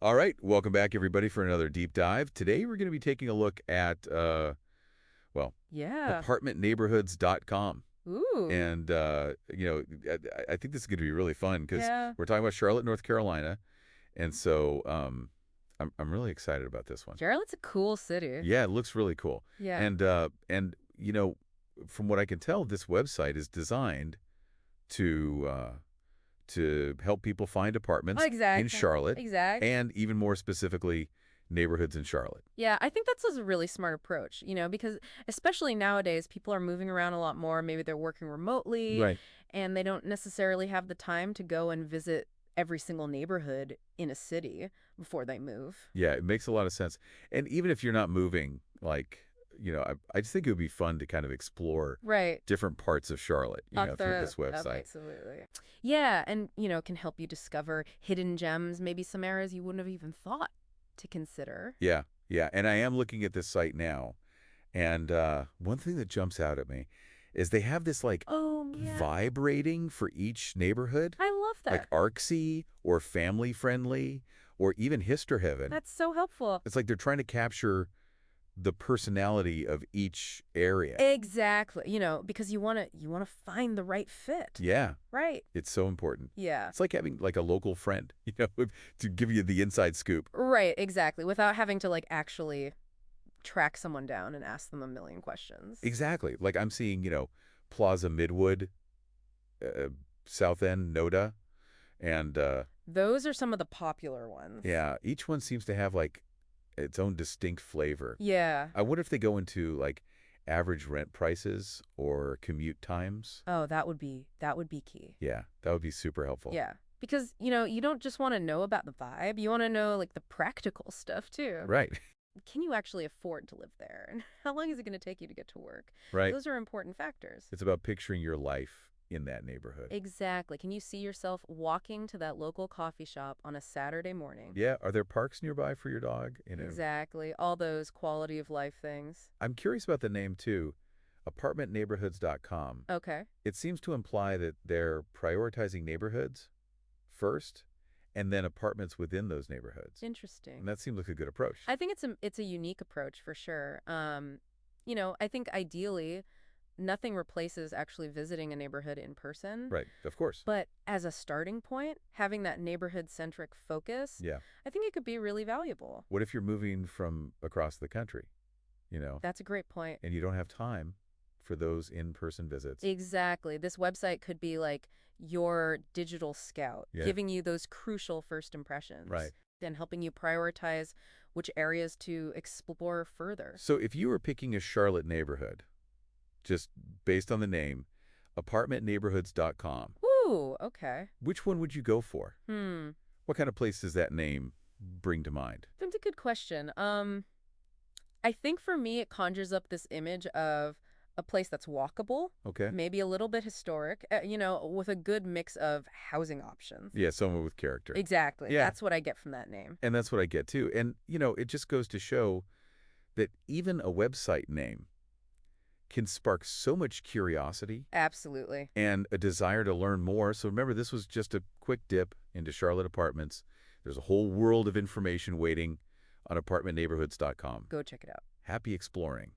All right, welcome back everybody for another deep dive. Today we're going to be taking a look at well, Yeah. apartmentneighborhoods.com. Ooh. And I think this is going to be really fun because Yeah. we're talking about Charlotte, North Carolina, and so I'm really excited about this one. Charlotte's a cool city. Yeah, it looks really cool. Yeah. And from what I can tell, this website is designed to help people find apartments in Exact. Charlotte Exact. and even more specifically neighborhoods in Charlotte. Yeah, I think that's a really smart approach, because especially nowadays, people are moving around a lot more. Maybe they're working remotely Right. and they don't necessarily have the time to go and visit every single neighborhood in a city before they move. Yeah, it makes a lot of sense. And even if you're not moving, I just think it would be fun to kind of explore Right. different parts of Charlotte, through this website. Absolutely. Yeah, and can help you discover hidden gems, maybe some areas you wouldn't have even thought to consider. Yeah, yeah. And I am looking at this site now. And one thing that jumps out at me is they have this like Oh, yeah. vibe rating for each neighborhood, I love like that. artsy or family friendly or even Hister Heaven. That's so helpful. It's like they're trying to capture the personality of each area. Exactly. Because you want to find the right fit. Yeah, Right. it's so important. Yeah. It's like having like a local friend, to give you the inside scoop. Right, exactly. Without having to actually track someone down and ask them a million questions. Exactly. Like I'm seeing, Plaza Midwood, uh, South End, Noda, and Those are some of the popular ones. yeah, each one seems to have like its own distinct flavor. Yeah. I wonder if they go into like average rent prices or commute times. Oh, that would be key. Yeah, that would be super helpful. Yeah. Because, you don't just want to know about the vibe. You want to know the practical stuff too. Right, Can you actually afford to live there? And how long is it going to take you to get to work? right. Those are important factors. It's about picturing your life in that neighborhood. Exactly. Can you see yourself walking to that local coffee shop on a Saturday morning? Yeah, are there parks nearby for your dog? Exactly. All those quality of life things. I'm curious about the name too, apartmentneighborhoods.com. Okay. It seems to imply that they're prioritizing neighborhoods first and then apartments within those neighborhoods. And Interesting. that seems like a good approach. I think it's a unique approach for sure. I think ideally nothing replaces actually visiting a neighborhood in person. Right, of course. But as a starting point, having that neighborhood centric focus, Yeah. I think it could be really valuable. What if you're moving from across the country, you know, That's a great point. and you don't have time for those in-person visits? Exactly. This website could be like your digital scout, Yeah, giving you those crucial first impressions right. and helping you prioritize which areas to explore further. So if you were picking a Charlotte neighborhood, just based on the name, apartmentneighborhoods.com, Ooh, okay. which one would you go for? Hmm. What kind of place does that name bring to mind? That's a good question. I think for me it conjures up this image of a place that's walkable, Okay. maybe a little bit historic, with a good mix of housing options. Yeah, someone with character. Exactly. Yeah, That's what I get from that name. and that's what I get too. And, it just goes to show that even a website name can spark so much curiosity Absolutely. and a desire to learn more. So remember, this was just a quick dip into Charlotte apartments. There's a whole world of information waiting on apartmentneighborhoods.com. Go check it out. Happy exploring.